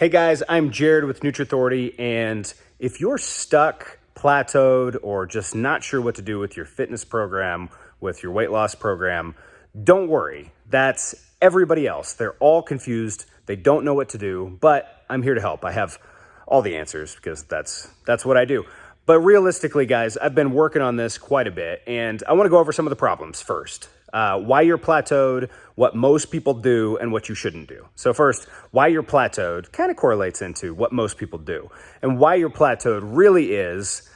Hey guys, I'm Jared with Nutrithority, and if you're stuck, plateaued, or just not sure what to do with your fitness program, with your weight loss program, don't worry. That's everybody else. They're all confused. They don't know what to do, but I'm here to help. I have all the answers because that's what I do. But realistically, guys, I've been working on this quite a bit, and I want to go over some of the problems first. Why you're plateaued, what most people do, and what you shouldn't do. So first, why you're plateaued kind of correlates into what most people do. And why you're plateaued really is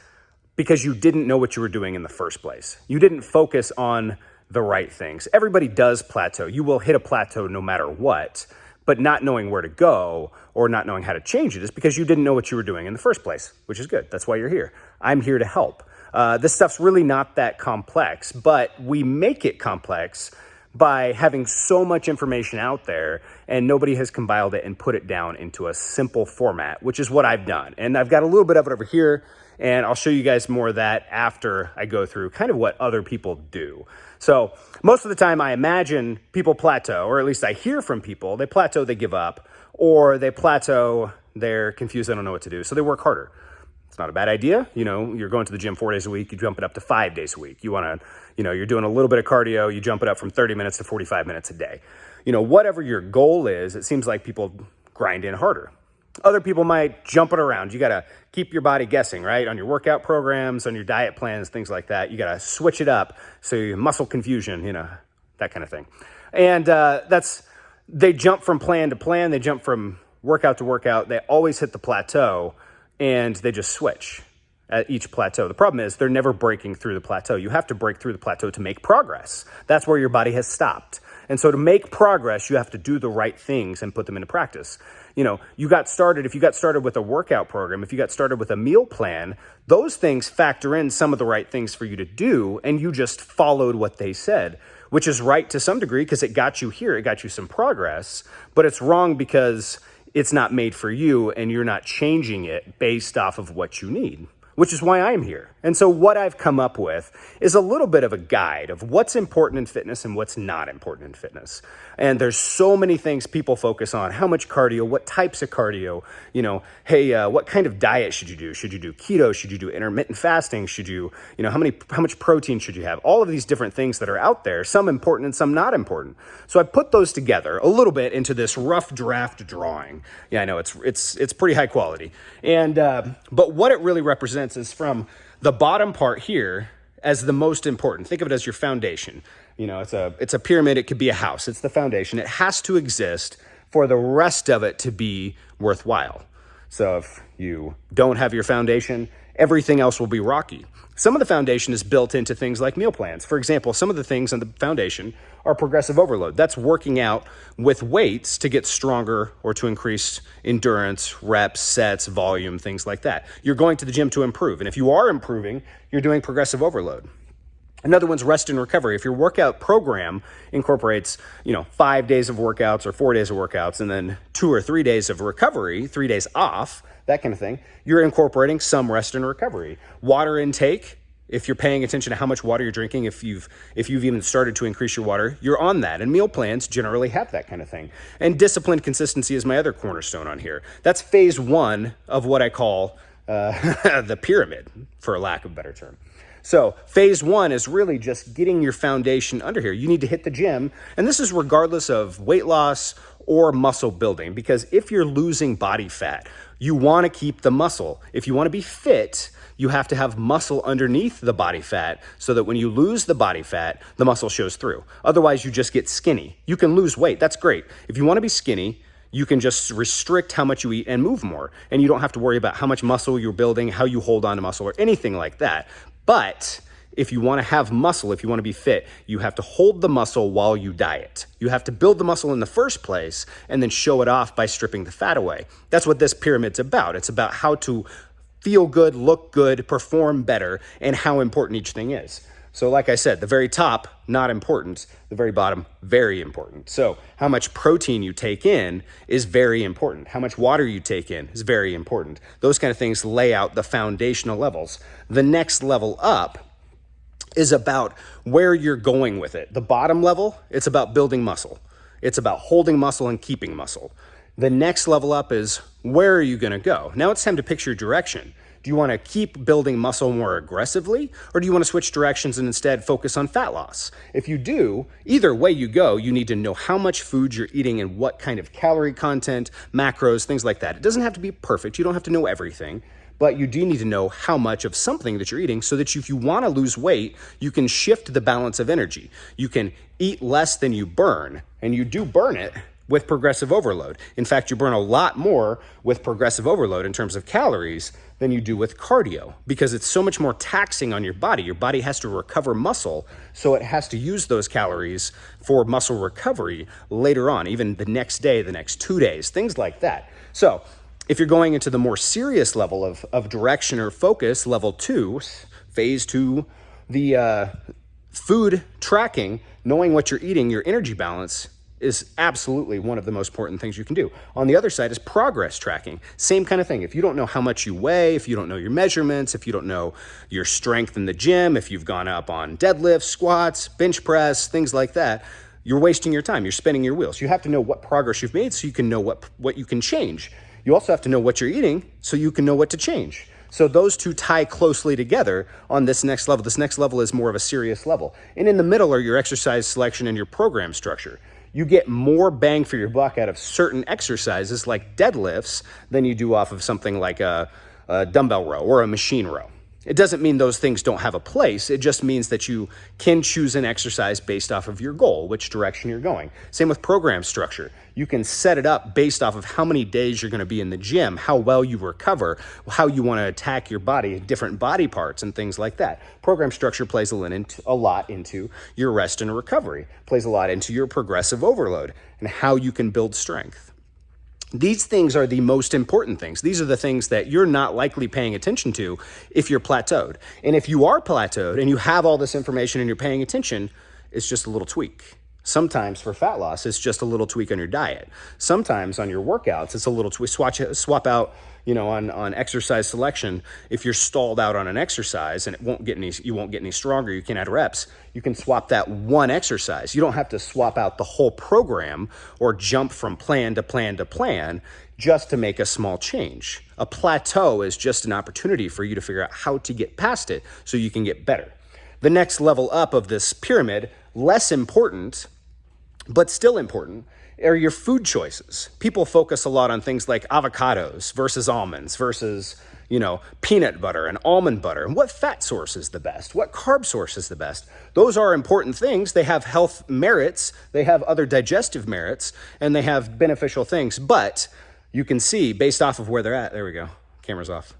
because you didn't know what you were doing in the first place. You didn't focus on the right things. Everybody does plateau. You will hit a plateau no matter what, but not knowing where to go or not knowing how to change it is because you didn't know what you were doing in the first place, which is good. That's why you're here. I'm here to help. This stuff's really not that complex, but we make it complex by having so much information out there and nobody has compiled it and put it down into a simple format, which is what I've done. And I've got a little bit of it over here, and I'll show you guys more of that after I go through kind of what other people do. So most of the time I imagine people plateau, or at least I hear from people, they plateau, they give up, or they plateau, they're confused, they don't know what to do, so they work harder. It's not a bad idea. You know, you're going to the gym 4 days a week, you jump it up to 5 days a week. You want to, you're doing a little bit of cardio, you jump it up from 30 minutes to 45 minutes a day. Whatever your goal is, it seems like people grind in harder. Other people might jump it around. You got to keep your body guessing, right? On your workout programs, on your diet plans, things like that. You got to switch it up. So you muscle confusion, that kind of thing. And they jump from plan to plan. They jump from workout to workout. They always hit the plateau and they just switch at each plateau. The problem is they're never breaking through the plateau. You have to break through the plateau to make progress. That's where your body has stopped. And so to make progress, you have to do the right things and put them into practice. If you got started with a workout program, if you got started with a meal plan, those things factor in some of the right things for you to do, and you just followed what they said, which is right to some degree because it got you here, it got you some progress, but it's wrong because it's not made for you and you're not changing it based off of what you need, which is why I'm here. And so what I've come up with is a little bit of a guide of what's important in fitness and what's not important in fitness. And there's so many things people focus on: how much cardio, what types of cardio, what kind of diet should you do? Should you do keto? Should you do intermittent fasting? Should you, how much protein should you have? All of these different things that are out there, some important and some not important. So I put those together a little bit into this rough draft drawing. Yeah, I know it's pretty high quality. And, but what it really represents is from the bottom part here as the most important. Think of it as your foundation. It's a pyramid. It could be a house. It's the foundation. It has to exist for the rest of it to be worthwhile. So if you don't have your foundation, everything else will be rocky. Some of the foundation is built into things like meal plans. For example, some of the things on the foundation are progressive overload. That's working out with weights to get stronger or to increase endurance, reps, sets, volume, things like that. You're going to the gym to improve. And if you are improving, you're doing progressive overload. Another one's rest and recovery. If your workout program incorporates, 5 days of workouts or 4 days of workouts and then 2 or 3 days of recovery, 3 days off, that kind of thing, you're incorporating some rest and recovery. Water intake, if you're paying attention to how much water you're drinking, if you've even started to increase your water, you're on that. And meal plans generally have that kind of thing. And disciplined consistency is my other cornerstone on here. That's phase one of what I call the pyramid, for a lack of a better term. So phase one is really just getting your foundation under here. You need to hit the gym, and this is regardless of weight loss or muscle building, because if you're losing body fat, you want to keep the muscle. If you want to be fit, you have to have muscle underneath the body fat so that when you lose the body fat, the muscle shows through. Otherwise, you just get skinny. You can lose weight. That's great. If you want to be skinny, you can just restrict how much you eat and move more, and you don't have to worry about how much muscle you're building, how you hold on to muscle, or anything like that. But if you want to have muscle, if you want to be fit, you have to hold the muscle while you diet. You have to build the muscle in the first place and then show it off by stripping the fat away. That's what this pyramid's about. It's about how to feel good, look good, perform better, and how important each thing is. So like I said, the very top, not important. The very bottom, very important. So how much protein you take in is very important. How much water you take in is very important. Those kind of things lay out the foundational levels. The next level up is about where you're going with it. The bottom level, it's about building muscle. It's about holding muscle and keeping muscle. The next level up is, where are you going to go? Now it's time to pick your direction. Do you want to keep building muscle more aggressively, or do you want to switch directions and instead focus on fat loss? If you do, either way you go, you need to know how much food you're eating and what kind of calorie content, macros, things like that. It doesn't have to be perfect. You don't have to know everything, but you do need to know how much of something that you're eating so that if you want to lose weight, you can shift the balance of energy. You can eat less than you burn, and you do burn it with progressive overload. In fact, you burn a lot more with progressive overload in terms of calories than you do with cardio, because it's so much more taxing on your body. Your body has to recover muscle, so it has to use those calories for muscle recovery later on, even the next day, the next 2 days, things like that. So if you're going into the more serious level of direction or focus, level 2, phase 2, the food tracking, knowing what you're eating, your energy balance, is absolutely one of the most important things you can do. On the other side is progress tracking. Same kind of thing. If you don't know how much you weigh, if you don't know your measurements, if you don't know your strength in the gym, if you've gone up on deadlifts, squats, bench press, things like that, you're wasting your time. You're spinning your wheels. You have to know what progress you've made so you can know what you can change. You also have to know what you're eating so you can know what to change. So those two tie closely together on this next level. This next level is more of a serious level. And in the middle are your exercise selection and your program structure. You get more bang for your buck out of certain exercises like deadlifts than you do off of something like a dumbbell row or a machine row. It doesn't mean those things don't have a place. It just means that you can choose an exercise based off of your goal, which direction you're going. Same with program structure. You can set it up based off of how many days you're going to be in the gym, how well you recover, how you want to attack your body, different body parts and things like that. Program structure plays a lot into your rest and recovery, plays a lot into your progressive overload and how you can build strength. These things are the most important things. These are the things that you're not likely paying attention to if you're plateaued. And if you are plateaued and you have all this information and you're paying attention, it's just a little tweak. Sometimes for fat loss, it's just a little tweak on your diet. Sometimes on your workouts, it's a little tweak. Swap out, on exercise selection. If you're stalled out on an exercise and you won't get any stronger, you can't add reps, you can swap that one exercise. You don't have to swap out the whole program or jump from plan to plan to plan just to make a small change. A plateau is just an opportunity for you to figure out how to get past it so you can get better. The next level up of this pyramid, less important, but still important, are your food choices. People focus a lot on things like avocados versus almonds versus, peanut butter and almond butter. And what fat source is the best? What carb source is the best? Those are important things. They have health merits. They have other digestive merits, and they have beneficial things. But you can see based off of where they're at, there we go, camera's off.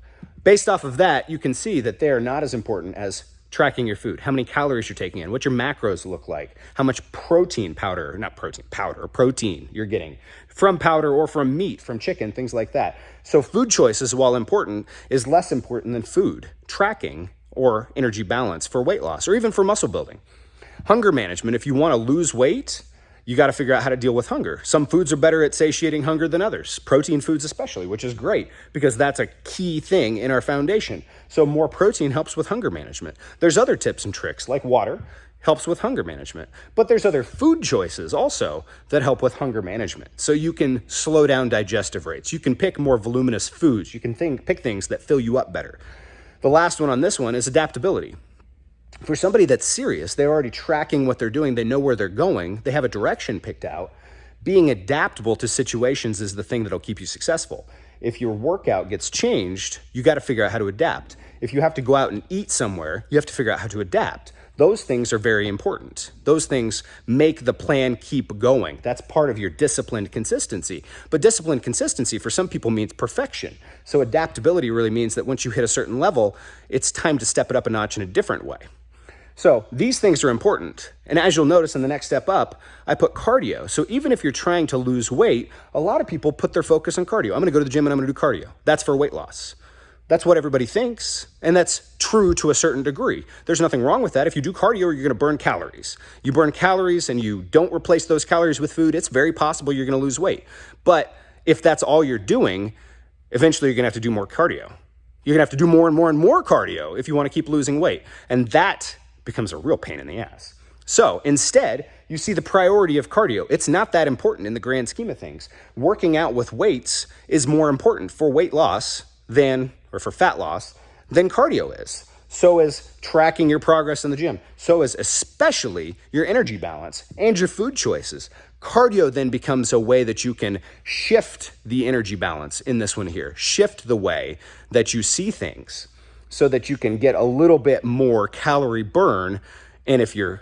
Based off of that, you can see that they're not as important as tracking your food, how many calories you're taking in, what your macros look like, how much protein you're getting from powder or from meat, from chicken, things like that. So food choices, while important, is less important than food tracking or energy balance for weight loss or even for muscle building. Hunger management, if you want to lose weight, you got to figure out how to deal with hunger. Some foods are better at satiating hunger than others, protein foods especially, which is great because that's a key thing in our foundation. So more protein helps with hunger management. There's other tips and tricks like water helps with hunger management, but there's other food choices also that help with hunger management. So you can slow down digestive rates. You can pick more voluminous foods. You can pick things that fill you up better. The last one on this one is adaptability. For somebody that's serious, they're already tracking what they're doing, they know where they're going, they have a direction picked out. Being adaptable to situations is the thing that'll keep you successful. If your workout gets changed, you got to figure out how to adapt. If you have to go out and eat somewhere, you have to figure out how to adapt. Those things are very important. Those things make the plan keep going. That's part of your disciplined consistency. But disciplined consistency for some people means perfection. So adaptability really means that once you hit a certain level, it's time to step it up a notch in a different way. So these things are important. And as you'll notice in the next step up, I put cardio. So even if you're trying to lose weight, a lot of people put their focus on cardio. I'm going to go to the gym and I'm going to do cardio. That's for weight loss. That's what everybody thinks. And that's true to a certain degree. There's nothing wrong with that. If you do cardio, you're going to burn calories. You burn calories and you don't replace those calories with food, it's very possible you're going to lose weight. But if that's all you're doing, eventually you're going to have to do more cardio. You're going to have to do more and more and more cardio if you want to keep losing weight. And that becomes a real pain in the ass. So instead, you see the priority of cardio. It's not that important in the grand scheme of things. Working out with weights is more important for weight loss or for fat loss than cardio is. So is tracking your progress in the gym. So is especially your energy balance and your food choices. Cardio then becomes a way that you can shift the energy balance in this one here. Shift the way that you see things so that you can get a little bit more calorie burn. And if you're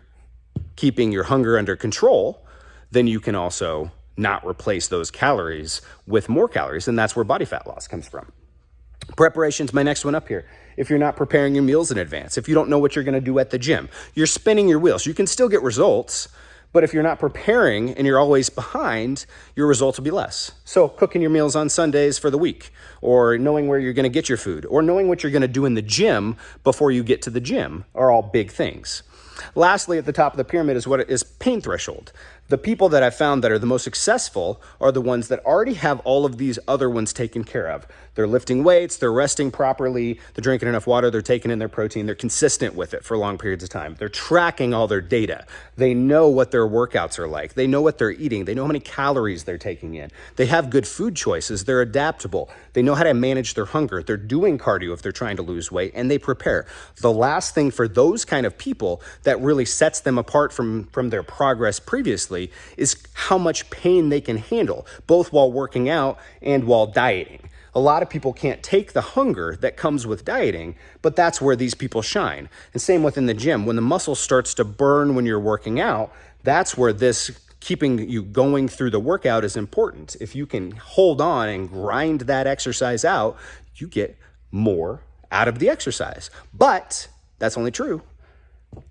keeping your hunger under control, then you can also not replace those calories with more calories. And that's where body fat loss comes from. Preparation's my next one up here. If you're not preparing your meals in advance, if you don't know what you're going to do at the gym, you're spinning your wheels. You can still get results, but if you're not preparing and you're always behind, your results will be less. So cooking your meals on Sundays for the week, or knowing where you're going to get your food, or knowing what you're going to do in the gym before you get to the gym are all big things. Lastly, at the top of the pyramid is what is pain threshold. The people that I've found that are the most successful are the ones that already have all of these other ones taken care of. They're lifting weights, they're resting properly, they're drinking enough water, they're taking in their protein, they're consistent with it for long periods of time. They're tracking all their data. They know what their workouts are like. They know what they're eating. They know how many calories they're taking in. They have good food choices. They're adaptable. They know how to manage their hunger. They're doing cardio if they're trying to lose weight, and they prepare. The last thing for those kind of people that really sets them apart from their progress previously is how much pain they can handle, both while working out and while dieting. A lot of people can't take the hunger that comes with dieting, but that's where these people shine. And same within the gym. When the muscle starts to burn when you're working out, that's where this keeping you going through the workout is important. If you can hold on and grind that exercise out, you get more out of the exercise. But that's only true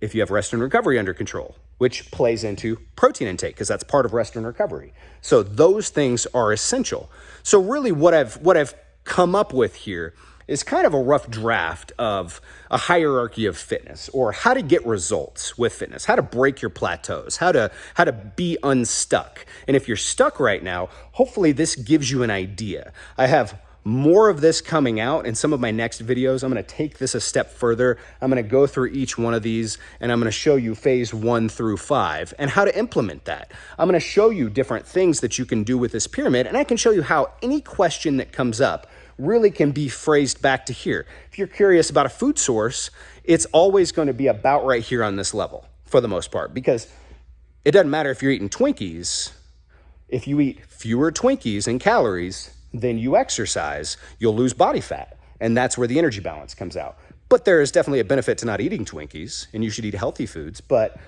if you have rest and recovery under control, which plays into protein intake because that's part of rest and recovery. So those things are essential. So really what I've come up with here is kind of a rough draft of a hierarchy of fitness, or how to get results with fitness, how to break your plateaus, how to be unstuck. And if you're stuck right now, hopefully this gives you an idea. I have more of this coming out in some of my next videos. I'm going to take this a step further. I'm going to go through each one of these, and I'm going to show you phase 1 through 5 and how to implement that. I'm going to show you different things that you can do with this pyramid, and I can show you how any question that comes up really can be phrased back to here. If you're curious about a food source, it's always going to be about right here on this level for the most part, because it doesn't matter if you're eating Twinkies. If you eat fewer Twinkies and calories then you exercise, you'll lose body fat. And that's where the energy balance comes out. But there is definitely a benefit to not eating Twinkies, and you should eat healthy foods, but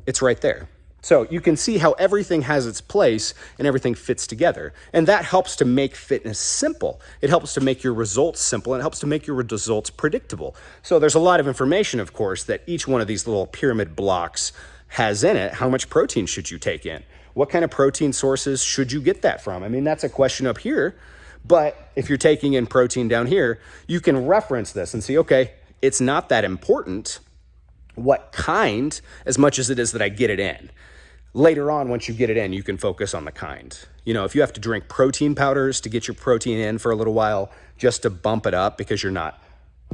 it's right there. So you can see how everything has its place and everything fits together. And that helps to make fitness simple. It helps to make your results simple, and it helps to make your results predictable. So there's a lot of information, of course, that each one of these little pyramid blocks has in it. How much protein should you take in? What kind of protein sources should you get that from? I mean, that's a question up here, but if you're taking in protein down here, you can reference this and see, okay, it's not that important what kind as much as it is that I get it in. Later on, once you get it in, you can focus on the kind. You know, if you have to drink protein powders to get your protein in for a little while just to bump it up because you're not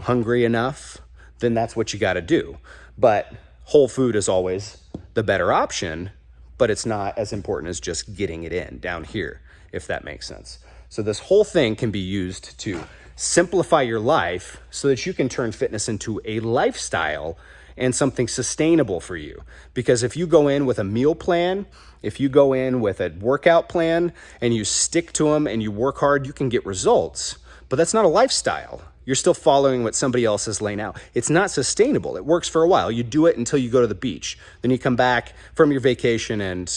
hungry enough, then that's what you got to do. But whole food is always the better option, but it's not as important as just getting it in down here, if that makes sense. So this whole thing can be used to simplify your life so that you can turn fitness into a lifestyle and something sustainable for you. Because if you go in with a meal plan, if you go in with a workout plan and you stick to them and you work hard, you can get results. But that's not a lifestyle. You're still following what somebody else has laid out. It's not sustainable. It works for a while. You do it until you go to the beach. Then you come back from your vacation and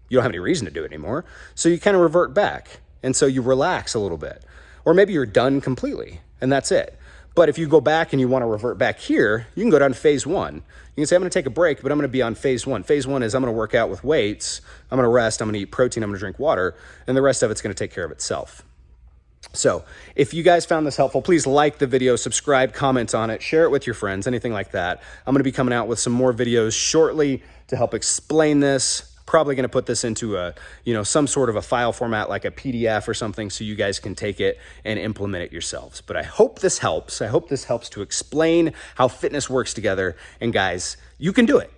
you don't have any reason to do it anymore. So you kind of revert back. And so you relax a little bit. Or maybe you're done completely and that's it. But if you go back and you want to revert back here, you can go down to phase 1. You can say, I'm going to take a break, but I'm going to be on phase 1. Phase 1 is I'm going to work out with weights. I'm going to rest. I'm going to eat protein. I'm going to drink water. And the rest of it's going to take care of itself. So if you guys found this helpful, please like the video, subscribe, comment on it, share it with your friends, anything like that. I'm going to be coming out with some more videos shortly to help explain this. Probably going to put this into some sort of a file format like a PDF or something so you guys can take it and implement it yourselves. But I hope this helps. I hope this helps to explain how fitness works together. And guys, you can do it.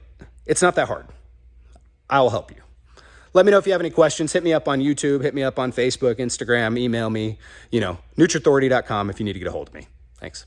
It's not that hard. I will help you. Let me know if you have any questions. Hit me up on YouTube, hit me up on Facebook, Instagram, email me, Nutrithority.com if you need to get a hold of me. Thanks.